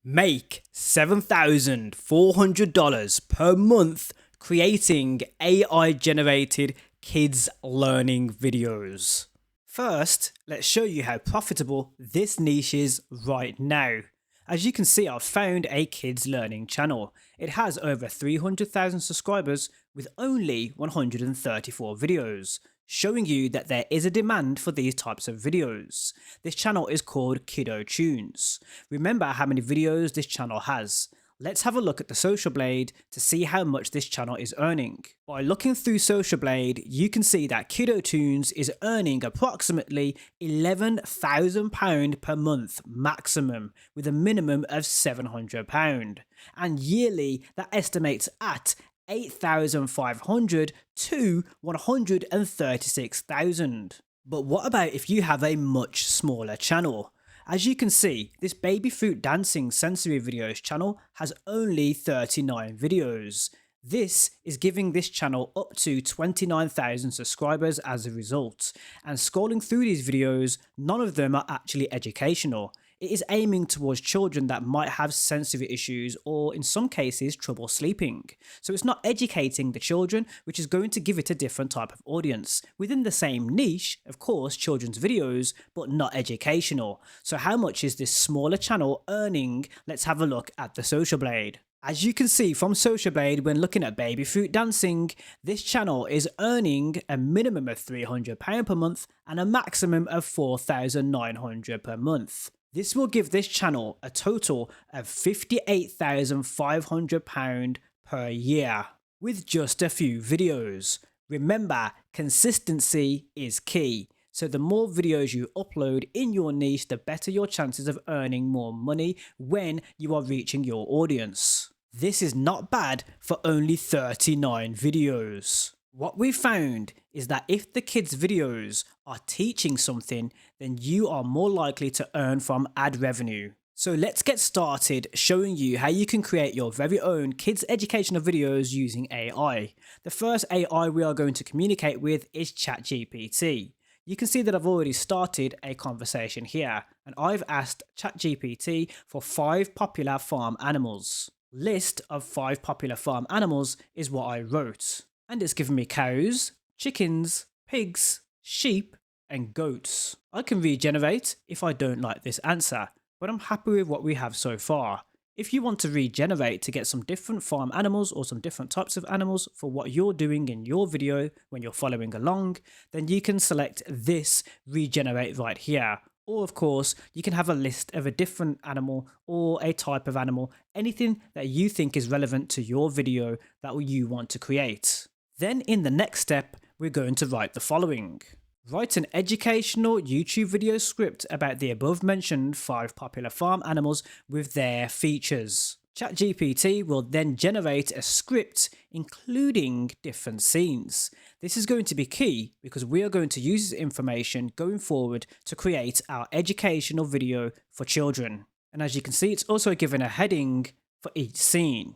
Make $7,400 per month creating AI generated kids learning videos. First, let's show you how profitable this niche is right now. As you can see, I've found a kids learning channel. It has over 300,000 subscribers with only 134 videos, showing you that there is a demand for these types of videos. This channel is called Kiddo Tunes. Remember how many videos this channel has. Let's have a look at the Social Blade to see how much this channel is earning. By looking through Social Blade, you can see that Kiddo Tunes is earning approximately £11,000 per month maximum, with a minimum of £700. And yearly, that estimates at 8,500 to 136,000. But what about if you have a much smaller channel? As you can see, this baby fruit dancing sensory videos channel has only 39 videos. This is giving this channel up to 29,000 subscribers as a result. And scrolling through these videos, none of them are actually educational. It is aiming towards children that might have sensory issues or in some cases trouble sleeping. So it's not educating the children, which is going to give it a different type of audience. Within the same niche, of course, children's videos, but not educational. So how much is this smaller channel earning? Let's have a look at the Social Blade. As you can see from Social Blade when looking at baby fruit dancing, this channel is earning a minimum of £300 per month and a maximum of £4,900 per month. This will give this channel a total of £58,500 per year, with just a few videos. Remember, consistency is key. So the more videos you upload in your niche, the better your chances of earning more money when you are reaching your audience. This is not bad for only 39 videos. What we found is that if the kids' videos are teaching something, then you are more likely to earn from ad revenue. So let's get started showing you how you can create your very own kids' educational videos using AI. The first AI we are going to communicate with is ChatGPT. You can see that I've already started a conversation here, and I've asked ChatGPT for 5 popular farm animals. List of 5 popular farm animals is what I wrote. And it's given me cows, chickens, pigs, sheep, and goats. I can regenerate if I don't like this answer, but I'm happy with what we have so far. If you want to regenerate to get some different farm animals or some different types of animals for what you're doing in your video when you're following along, then you can select this regenerate right here. Or of course, you can have a list of a different animal or a type of animal, anything that you think is relevant to your video that you want to create. Then in the next step, we're going to write the following. Write an educational YouTube video script about the above mentioned 5 popular farm animals with their features. ChatGPT will then generate a script including different scenes. This is going to be key because we are going to use this information going forward to create our educational video for children. And as you can see, it's also given a heading for each scene.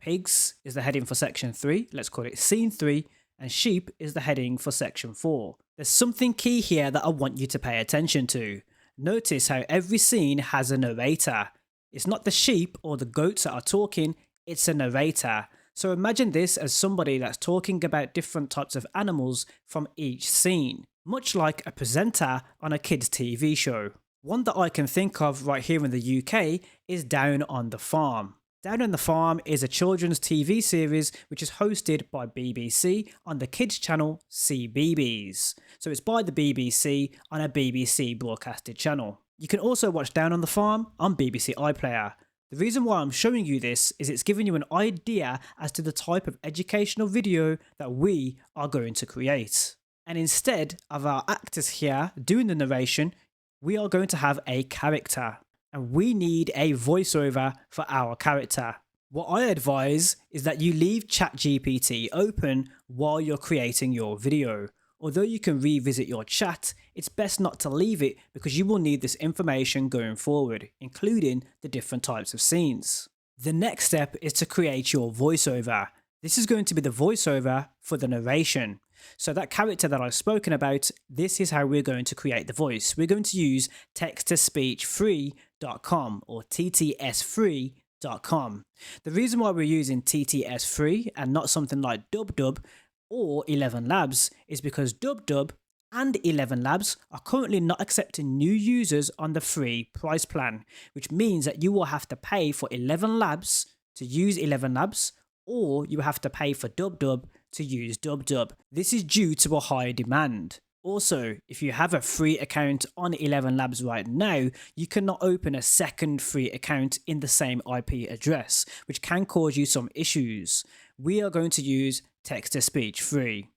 Pigs is the heading for section 3, let's call it scene 3, and sheep is the heading for section 4. There's something key here that I want you to pay attention to. Notice how every scene has a narrator. It's not the sheep or the goats that are talking, it's a narrator. So imagine this as somebody that's talking about different types of animals from each scene, much like a presenter on a kids' TV show. One that I can think of right here in the UK is Down on the Farm. Down on the Farm is a children's TV series which is hosted by BBC on the kids channel CBeebies. So it's by the BBC on a BBC broadcasted channel. You can also watch Down on the Farm on BBC iPlayer. The reason why I'm showing you this is it's giving you an idea as to the type of educational video that we are going to create. And instead of our actors here doing the narration, we are going to have a character. And we need a voiceover for our character. What I advise is that you leave ChatGPT open while you're creating your video. Although you can revisit your chat, it's best not to leave it because you will need this information going forward, including the different types of scenes. The next step is to create your voiceover. This is going to be the voiceover for the narration. So that character that I've spoken about, this is how we're going to create the voice. We're going to use text-to-speech 3 tts3.com or tts3.com. The reason why we're using TTS3 and not something like DubDub or 11 Labs is because DubDub and 11 Labs are currently not accepting new users on the free price plan, which means that you will have to pay for 11 Labs to use 11 Labs, or you have to pay for DubDub to use DubDub. This is due to a high demand. Also, if you have a free account on 11 Labs right now, you cannot open a second free account in the same IP address, which can cause you some issues. We are going to use text-to-speech free.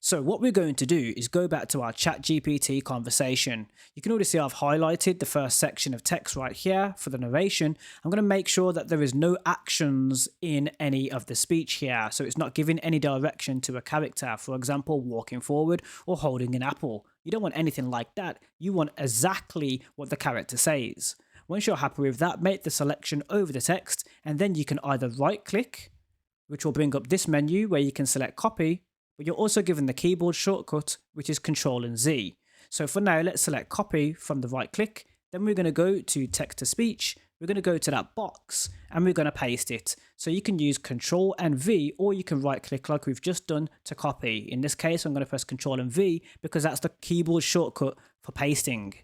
So what we're going to do is go back to our ChatGPT conversation. You can already see I've highlighted the first section of text right here for the narration. I'm going to make sure that there is no actions in any of the speech here, so it's not giving any direction to a character, for example, walking forward or holding an apple. You don't want anything like that. You want exactly what the character says. Once you're happy with that, make the selection over the text, and then you can either right click, which will bring up this menu where you can select copy, but you're also given the keyboard shortcut, which is Control and Z. So for now, let's select copy from the right click. Then we're going to go to text to speech. We're going to go to that box and we're going to paste it. So you can use Control and V, or you can right click like we've just done to copy. In this case, I'm going to press Control and V because that's the keyboard shortcut for pasting.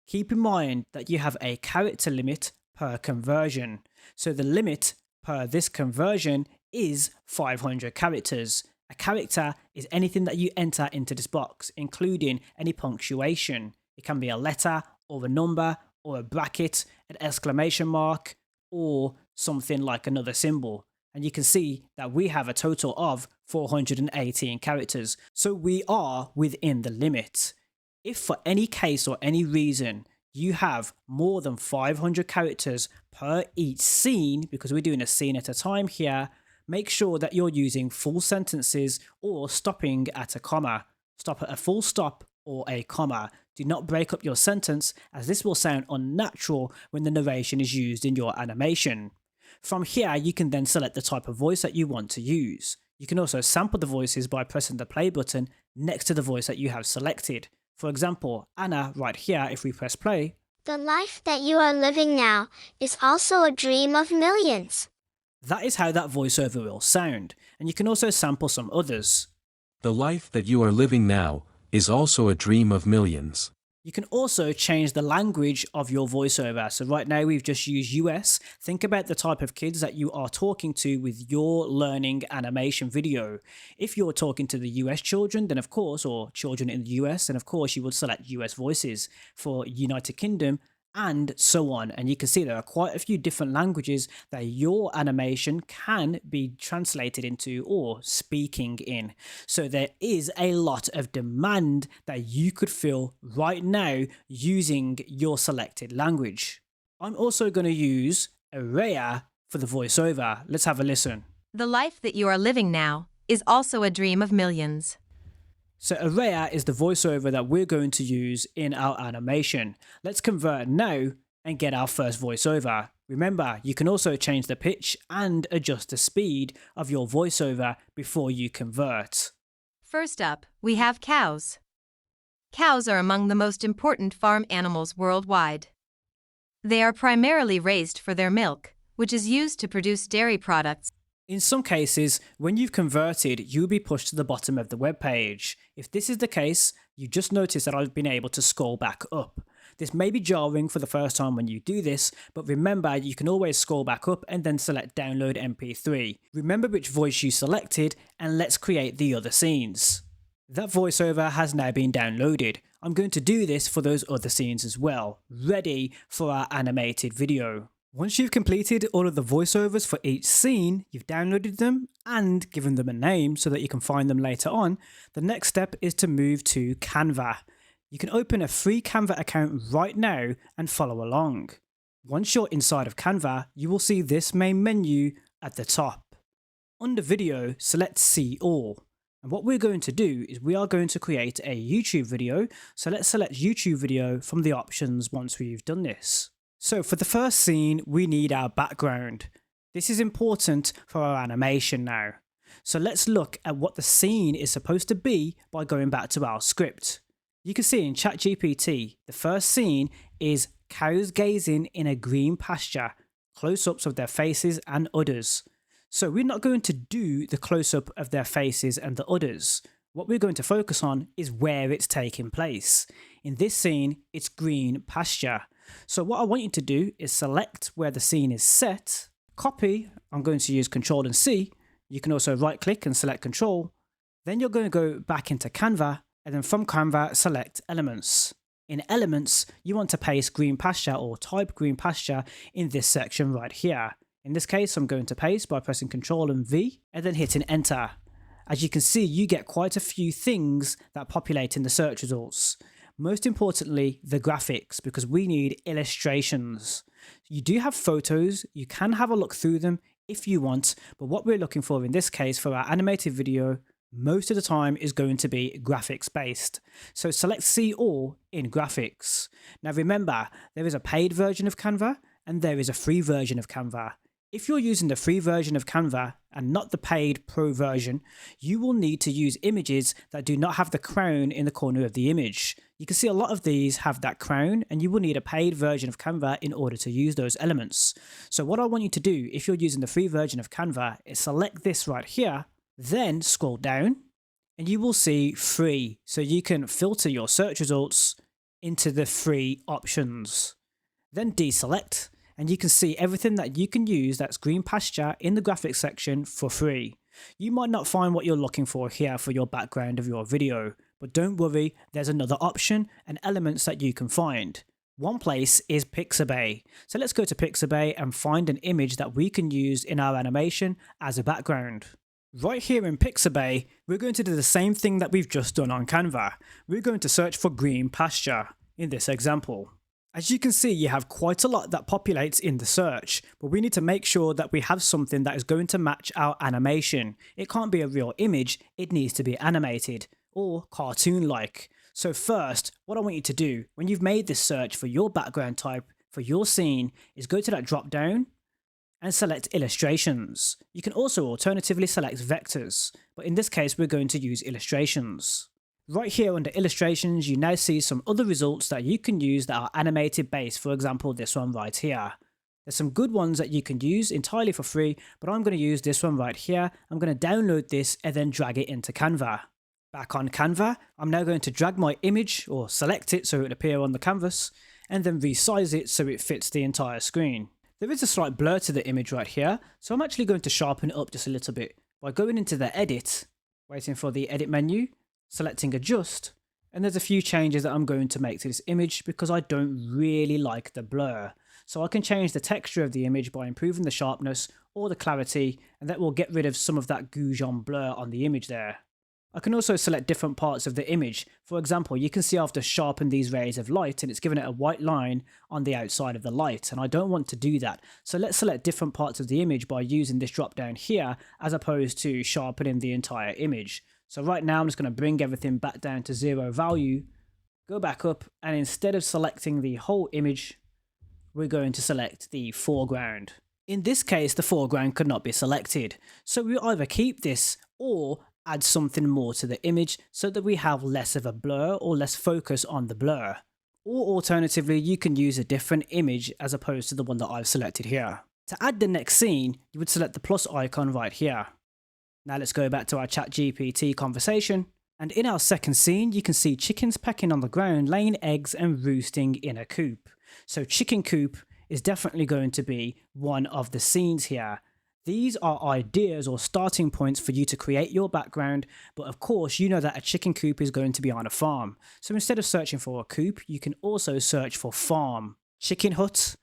Keep in mind that you have a character limit per conversion. So the limit per this conversion is 500 characters. A character is anything that you enter into this box, including any punctuation. It can be a letter or a number or a bracket, an exclamation mark, or something like another symbol. And you can see that we have a total of 418 characters. So we are within the limit. If for any case or any reason you have more than 500 characters per each scene, because we're doing a scene at a time here, make sure that you're using full sentences or stopping at a comma. Stop at a full stop or a comma. Do not break up your sentence, as this will sound unnatural when the narration is used in your animation. From here, you can then select the type of voice that you want to use. You can also sample the voices by pressing the play button next to the voice that you have selected. For example, Anna right here, if we press play. The life that you are living now is also a dream of millions. That is how that voiceover will sound, and you can also sample some others. The life that you are living now is also a dream of millions. You can also change the language of your voiceover. So right now we've just used US. Think about the type of kids that you are talking to with your learning animation video. If you're talking to the US children, then of course, or children in the US, then of course you would select US voices. For United Kingdom, and so on. And you can see there are quite a few different languages that your animation can be translated into or speaking in. So there is a lot of demand that you could fill right now using your selected language. I'm also going to use Araya for the voiceover. Let's have a listen. The life that you are living now is also a dream of millions. So Araya is the voiceover that we're going to use in our animation. Let's convert now and get our first voiceover. Remember, you can also change the pitch and adjust the speed of your voiceover before you convert. First up, we have cows. Cows are among the most important farm animals worldwide. They are primarily raised for their milk, which is used to produce dairy products. In some cases, when you've converted, you'll be pushed to the bottom of the web page. If this is the case, you just notice that I've been able to scroll back up. This may be jarring for the first time when you do this, but remember you can always scroll back up and then select download MP3. Remember which voice you selected, and let's create the other scenes. That voiceover has now been downloaded. I'm going to do this for those other scenes as well, ready for our animated video. Once you've completed all of the voiceovers for each scene, you've downloaded them and given them a name so that you can find them later on, the next step is to move to Canva. You can open a free Canva account right now and follow along. Once you're inside of Canva, you will see this main menu at the top. Under video, select See All. And what we're going to do is we are going to create a YouTube video. So let's select YouTube video from the options once we've done this. So for the first scene, we need our background. This is important for our animation now. So let's look at what the scene is supposed to be by going back to our script. You can see in ChatGPT, the first scene is cows gazing in a green pasture, close-ups of their faces and udders. So we're not going to do the close-up of their faces and the udders. What we're going to focus on is where it's taking place. In this scene, it's green pasture. So what I want you to do is select where the scene is set, copy, I'm going to use Ctrl and C. You can also right click and select Control. Then you're going to go back into Canva, and then from Canva, select Elements. In Elements, you want to paste green pasture or type green pasture in this section right here. In this case, I'm going to paste by pressing Ctrl and V and then hitting Enter. As you can see, you get quite a few things that populate in the search results. Most importantly, the graphics, because we need illustrations. You do have photos, you can have a look through them if you want, but what we're looking for in this case for our animated video most of the time is going to be graphics based. So select See All in graphics. Now remember, there is a paid version of Canva and there is a free version of Canva. If you're using the free version of Canva and not the paid pro version, you will need to use images that do not have the crown in the corner of the image. You can see a lot of these have that crown, and you will need a paid version of Canva in order to use those elements. So what I want you to do if you're using the free version of Canva is select this right here, then scroll down and you will see free. So you can filter your search results into the free options. Then deselect and you can see everything that you can use that's green pasture in the graphics section for free. You might not find what you're looking for here for your background of your video, but don't worry, there's another option and elements that you can find. One place is Pixabay. So let's go to Pixabay and find an image that we can use in our animation as a background. Right here in Pixabay, we're going to do the same thing that we've just done on Canva. We're going to search for green pasture in this example. As you can see, you have quite a lot that populates in the search, but we need to make sure that we have something that is going to match our animation. It can't be a real image, it needs to be animated or cartoon-like. So first, what I want you to do when you've made this search for your background type for your scene is go to that drop down and select illustrations. You can also alternatively select vectors, but in this case we're going to use illustrations. Right here under illustrations, you now see some other results that you can use that are animated based, for example this one right here. There's some good ones that you can use entirely for free, but I'm going to use this one right here. I'm going to download this and then drag it into Canva. Back on Canva, I'm now going to drag my image or select it so it will appear on the canvas and then resize it so it fits the entire screen. There is a slight blur to the image right here, so I'm actually going to sharpen it up just a little bit by going into the edit, waiting for the edit menu, selecting adjust, and there's a few changes that I'm going to make to this image because I don't really like the blur. So I can change the texture of the image by improving the sharpness or the clarity, and that will get rid of some of that goujon blur on the image there. I can also select different parts of the image. For example, you can see I've just sharpened these rays of light and it's given it a white line on the outside of the light, and I don't want to do that. So let's select different parts of the image by using this drop down here as opposed to sharpening the entire image. So right now I'm just going to bring everything back down to 0 value, go back up, and instead of selecting the whole image, we're going to select the foreground. In this case, the foreground could not be selected. So we either keep this or add something more to the image so that we have less of a blur or less focus on the blur. Or alternatively, you can use a different image as opposed to the one that I've selected here. To add the next scene, you would select the plus icon right here. Now let's go back to our ChatGPT conversation. And in our second scene, you can see chickens pecking on the ground, laying eggs and roosting in a coop. So chicken coop is definitely going to be one of the scenes here. These are ideas or starting points for you to create your background, but of course you know that a chicken coop is going to be on a farm. So instead of searching for a coop, you can also search for farm, chicken hut,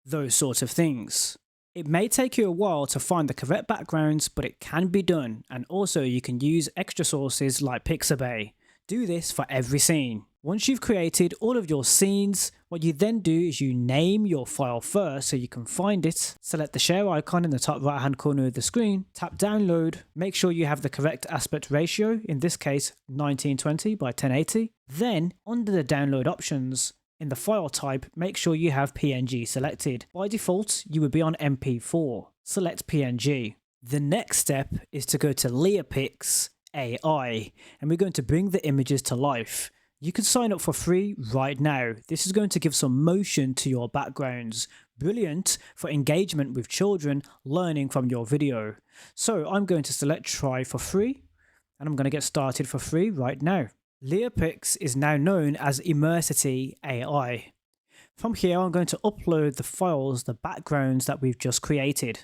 those sorts of things. It may take you a while to find the correct backgrounds, but it can be done, and also you can use extra sources like Pixabay. Do this for every scene. Once you've created all of your scenes, what you then do is you name your file first so you can find it. Select the share icon in the top right hand corner of the screen, tap download, make sure you have the correct aspect ratio, in this case 1920 by 1080. Then under the download options, in the file type, make sure you have PNG selected. By default, you would be on MP4. Select PNG. The next step is to go to Leopix AI, and we're going to bring the images to life. You can sign up for free right now. This is going to give some motion to your backgrounds. Brilliant for engagement with children learning from your video. So I'm going to select try for free and I'm going to get started for free right now. Leopix is now known as Immersity AI. From here I'm going to upload the files, the backgrounds that we've just created.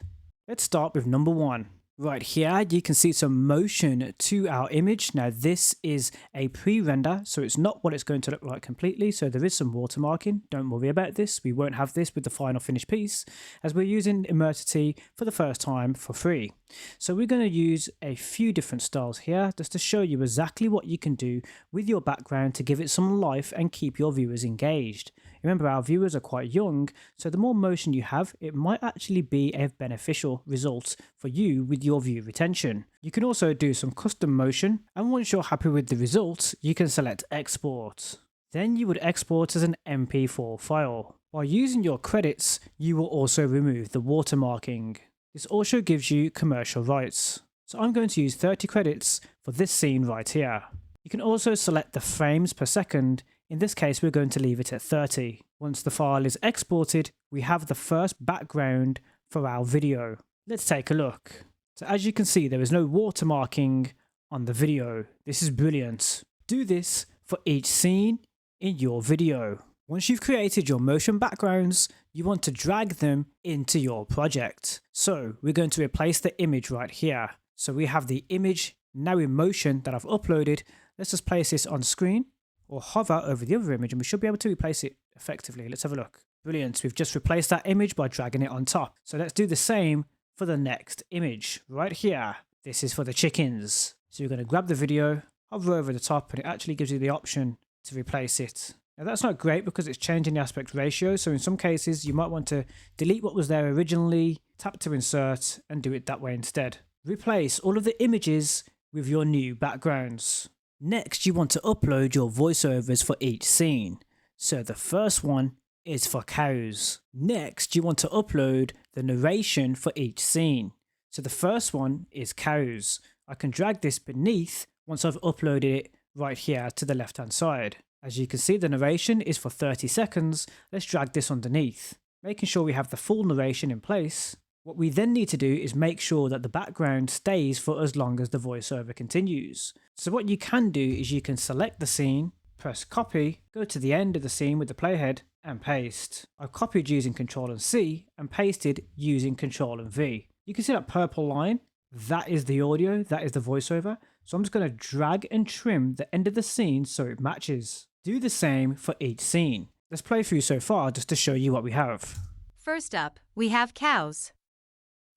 Let's start with number 1. Right here you can see some motion to our image. Now this is a pre-render, so it's not what it's going to look like completely, so there is some watermarking. Don't worry about this, we won't have this with the final finished piece, as we're using Immersity for the first time for free. So we're going to use a few different styles here just to show you exactly what you can do with your background to give it some life and keep your viewers engaged. Remember, our viewers are quite young, so the more motion you have, it might actually be a beneficial result for you with your view retention. You can also do some custom motion, and once you're happy with the results, you can select export. Then you would export as an MP4 file. By using your credits, you will also remove the watermarking. This also gives you commercial rights. So I'm going to use 30 credits for this scene right here. You can also select the frames per second. In this case, we're going to leave it at 30. Once the file is exported, we have the first background for our video. Let's take a look. So as you can see, there is no watermarking on the video. This is brilliant. Do this for each scene in your video. Once you've created your motion backgrounds, you want to drag them into your project. So we're going to replace the image right here. So we have the image now in motion that I've uploaded. Let's just place this on screen, or hover over the other image and we should be able to replace it effectively. Let's have a look. Brilliant. We've just replaced that image by dragging it on top. So let's do the same for the next image right here. This is for the chickens. So you're going to grab the video, hover over the top, and it actually gives you the option to replace it. Now that's not great because it's changing the aspect ratio. So in some cases you might want to delete what was there originally, tap to insert and do it that way instead. Replace all of the images with your new backgrounds. Next, you want to upload your voiceovers for each scene. So the first one is for cows. Next, you want to upload the narration for each scene. So the first one is cows. I can drag this beneath once I've uploaded it right here to the left hand side. As you can see, the narration is for 30 seconds. Let's drag this underneath, making sure we have the full narration in place. What we then need to do is make sure that the background stays for as long as the voiceover continues. So what you can do is you can select the scene, press copy, go to the end of the scene with the playhead and paste. I've copied using Ctrl and C and pasted using Ctrl and V. You can see that purple line, that is the audio, that is the voiceover. So I'm just going to drag and trim the end of the scene so it matches. Do the same for each scene. Let's play through so far just to show you what we have. First up, we have cows.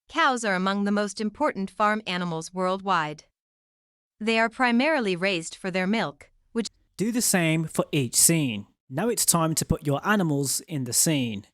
Cows are among the most important farm animals worldwide. They are primarily raised for their milk, which Do the same for each scene. Now it's time to put your animals in the scene.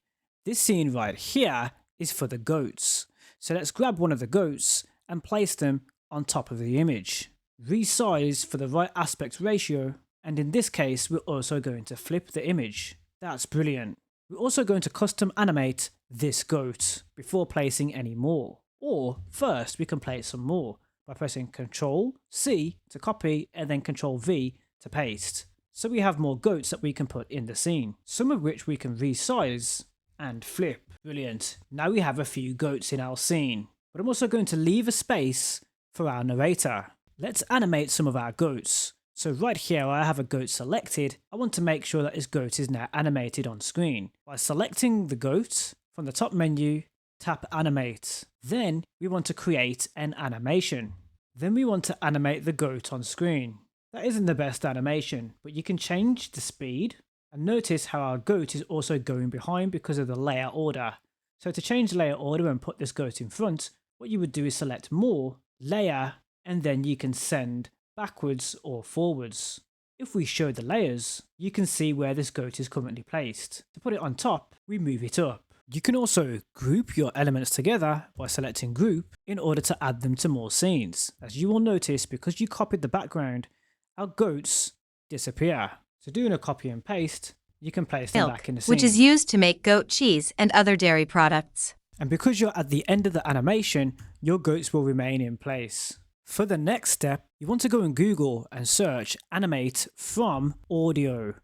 This scene right here is for the goats. So let's grab one of the goats and place them on top of the image. Resize for the right aspect ratio, and in this case we're also going to flip the image. That's brilliant. We're also going to custom animate this goat before placing any more. Or first we can place some more by pressing Ctrl C to copy and then Ctrl V to paste. So we have more goats that we can put in the scene, some of which we can resize and flip. Brilliant. Now we have a few goats in our scene, but I'm also going to leave a space for our narrator. Let's animate some of our goats. So right here I have a goat selected. I want to make sure that this goat is now animated on screen. By selecting the goat from the top menu, tap animate. Then we want to create an animation. Then we want to animate the goat on screen. That isn't the best animation, but you can change the speed. And notice how our goat is also going behind because of the layer order. So to change the layer order and put this goat in front, what you would do is select more, layer, and then you can send backwards or forwards. If we show the layers, you can see where this goat is currently placed. To put it on top, we move it up. You can also group your elements together by selecting group in order to add them to more scenes. As you will notice, because you copied the background, our goats disappear. So doing a copy and paste, you can place them back in the scene. which is used to make goat cheese and other dairy products. And because you're at the end of the animation, your goats will remain in place. For the next step, You want to go on Google and search Animate from Audio.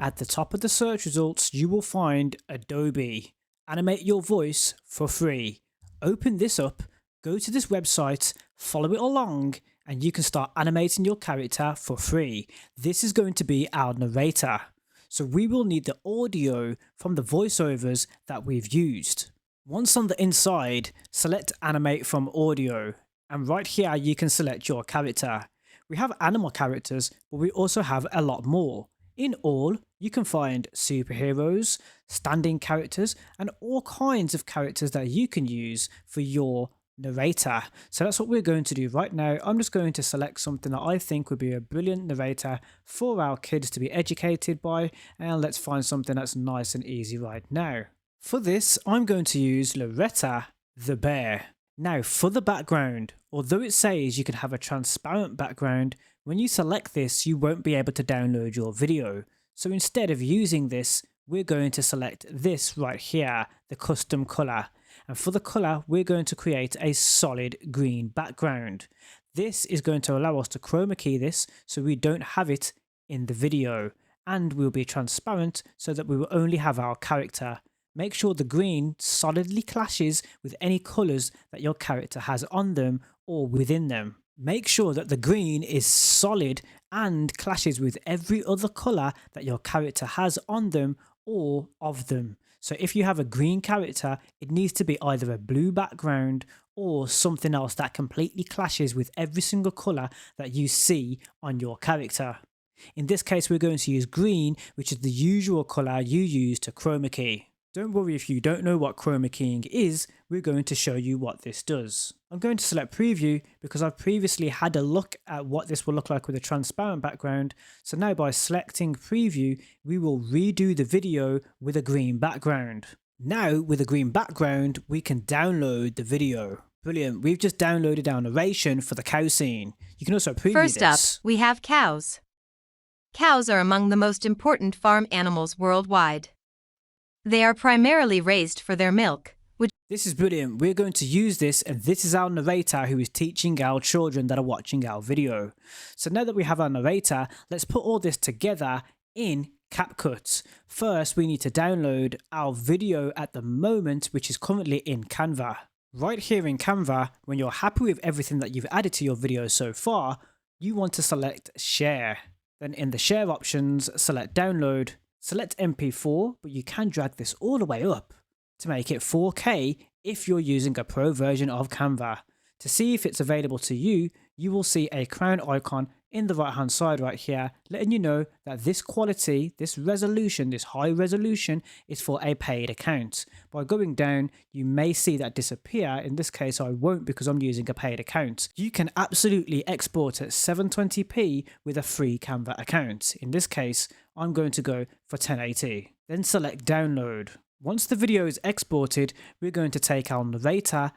At the top of the search results, you will find Adobe. Animate your voice for free. Open this up, go to this website, follow it along, and you can start animating your character for free. This is going to be our narrator. So we will need the audio from the voiceovers that we've used. Once on the inside, select Animate from Audio. And right here you can select your character. We have animal characters, but we also have a lot more. In all, you can find superheroes, standing characters, and all kinds of characters that you can use for your narrator. So that's what we're going to do right now. I'm just going to select something that I think would be a brilliant narrator for our kids to be educated by, and let's find something that's nice and easy right now. For this, I'm going to use Loretta the bear. Now for the background, although it says you can have a transparent background, when you select this you won't be able to download your video. So instead of using this, we're going to select this right here, the custom color. And for the color, we're going to create a solid green background. This is going to allow us to chroma key this so we don't have it in the video, and we'll be transparent so that we will only have our character. Make sure the green solidly clashes with any colours that your character has on them or within them. Make sure that the green is solid and clashes with every other colour that your character has on them or of them. So if you have a green character, it needs to be either a blue background or something else that completely clashes with every single colour that you see on your character. In this case, we're going to use green, which is the usual colour you use to chroma key. Don't worry if you don't know what chroma keying is, we're going to show you what this does. I'm going to select preview because I've previously had a look at what this will look like with a transparent background. So now by selecting preview, we will redo the video with a green background. Now with a green background, we can download the video. Brilliant, we've just downloaded our narration for the cow scene. You can also preview First up, this. we have cows. Cows are among the most important farm animals worldwide. They are primarily raised for their milk, which This is brilliant. We're going to use this, and this is our narrator who is teaching our children that are watching our video. So now that we have our narrator, let's put all this together in CapCut. First, we need to download our video at the moment, which is currently in Canva. Right here in Canva, when you're happy with everything that you've added to your video so far, you want to select share. Then in the share options, select download. Select MP4, but you can drag this all the way up to make it 4K if you're using a pro version of Canva. To see if it's available to you, you will see a crown icon in the right hand side right here, letting you know that this quality, this resolution, this high resolution is for a paid account. By going down, you may see that disappear. In this case, I won't because I'm using a paid account. You can absolutely export at 720p with a free Canva account. In this case, I'm going to go for 1080. Then select download. Once the video is exported, we're going to take our narrator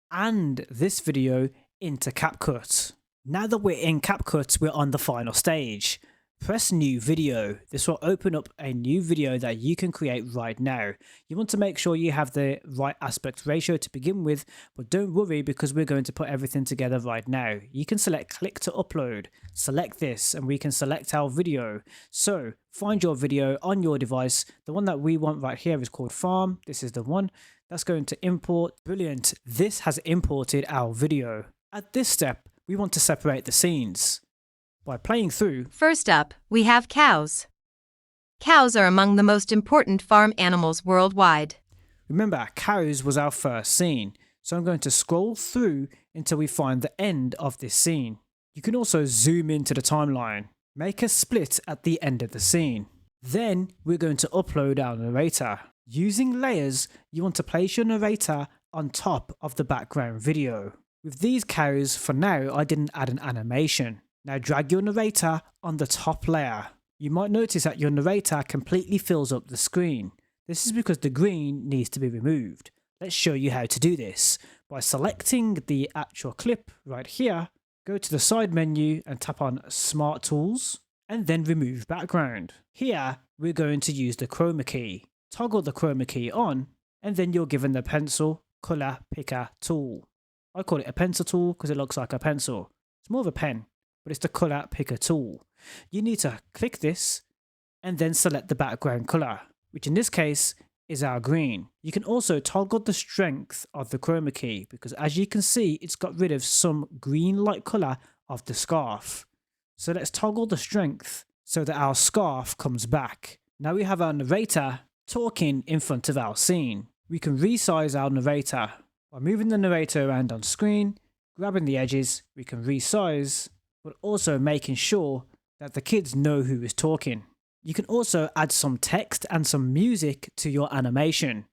and this video into CapCut. Now that we're in CapCut, we're on the final stage. Press new video. This will open up a new video that you can create right now. You want to make sure you have the right aspect ratio to begin with, but don't worry because we're going to put everything together right now. You can select click to upload, select this, and we can select our video. So find your video on your device. The one that we want right here is called farm. This is the one that's going to import. Brilliant. This has imported our video. At this step, we want to separate the scenes. By playing through, First up, we have cows. Cows are among the most important farm animals worldwide. remember cows was our first scene, so I'm going to scroll through until we find the end of this scene. You can also zoom into the timeline, make a split at the end of the scene. Then we're going to upload our narrator. Using layers, you want to place your narrator on top of the background video. With these cows, for now, I didn't add an animation. Now drag your narrator on the top layer. You might notice that your narrator completely fills up the screen. This is because the green needs to be removed. Let's show you how to do this. By selecting the actual clip right here, go to the side menu and tap on Smart Tools, and then Remove Background. Here, we're going to use the chroma key. Toggle the chroma key on, and then you're given the pencil color picker tool. I call it a pencil tool because it looks like a pencil. It's more of a pen. but it's the color picker tool. You need to click this and then select the background color, which in this case is our green. You can also toggle the strength of the chroma key because as you can see, it's got rid of some green-like color of the scarf. So let's toggle the strength so that our scarf comes back. Now we have our narrator talking in front of our scene. We can resize our narrator by moving the narrator around on screen, grabbing the edges, we can resize, but also making sure that the kids know who is talking. You can also add some text and some music to your animation.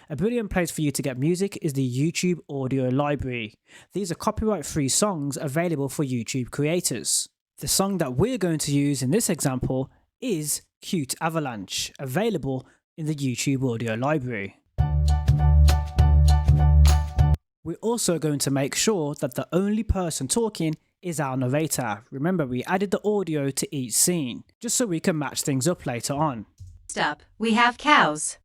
A brilliant place for you to get music is the YouTube audio library. These are copyright-free songs available for YouTube creators. The song that we're going to use in this example is Cute Avalanche, available in the YouTube audio library. We're also going to make sure that the only person talking is our narrator. Remember, we added the audio to each scene, just so we can match things up later on. Next up, we have cows.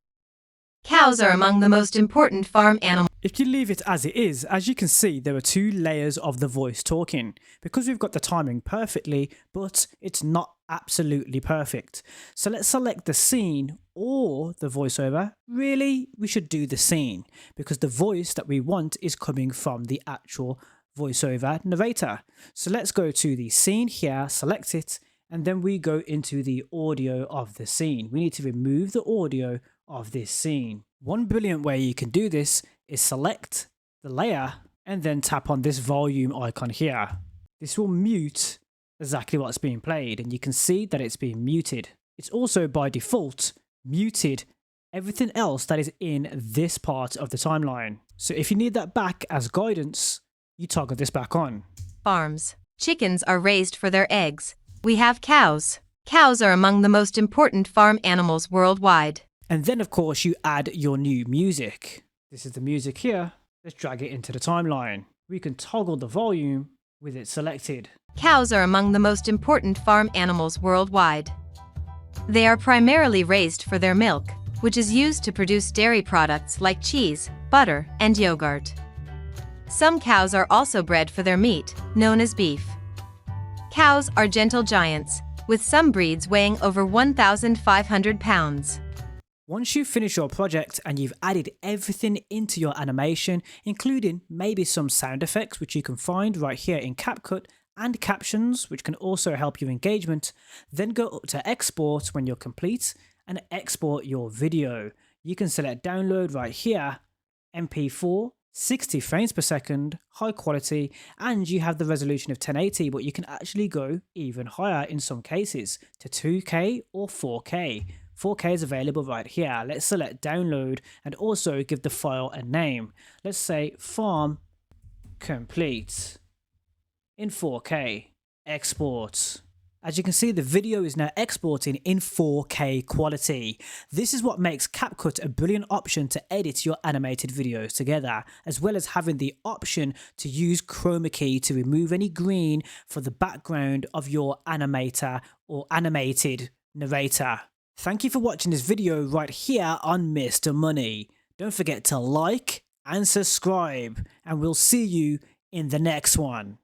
Cows are among the most important farm animals. If you leave it as it is, as you can see, there are two layers of the voice talking, because we've got the timing perfectly, but it's not absolutely perfect. So let's select the scene or the voiceover. Really, we should do the scene, because the voice that we want is coming from the actual voiceover narrator. So let's go to the scene here, select it, and then we go into the audio of the scene. We need to remove the audio of this scene. One brilliant way you can do this is select the layer and then tap on this volume icon here. This will mute exactly what's being played, and you can see that it's being muted. It's also by default muted everything else that is in this part of the timeline. So if you need that back as guidance, you toggle this back on. Farms. Chickens are raised for their eggs. We have cows. Cows are among the most important farm animals worldwide. And then of course you add your new music. This is the music here. Let's drag it into the timeline. We can toggle the volume with it selected. Cows are among the most important farm animals worldwide. They are primarily raised for their milk, which is used to produce dairy products like cheese, butter, and yogurt. Some cows are also bred for their meat, known as beef. Cows are gentle giants, with some breeds weighing over 1,500 pounds. Once you finish your project and you've added everything into your animation, including maybe some sound effects which you can find right here in CapCut and captions which can also help your engagement, then go up to export when you're complete and export your video. You can select download right here, MP4, 60 frames per second, high quality, and you have the resolution of 1080, but you can actually go even higher in some cases to 2K or 4K. 4K is available right here. Let's select download and also give the file a name. Let's say farm complete in 4K. Export. As you can see, the video is now exporting in 4K quality. This is what makes CapCut a brilliant option to edit your animated videos together, as well as having the option to use chroma key to remove any green for the background of your animator or animated narrator. Thank you for watching this video right here on Mr. Money. Don't forget to like and subscribe, and we'll see you in the next one.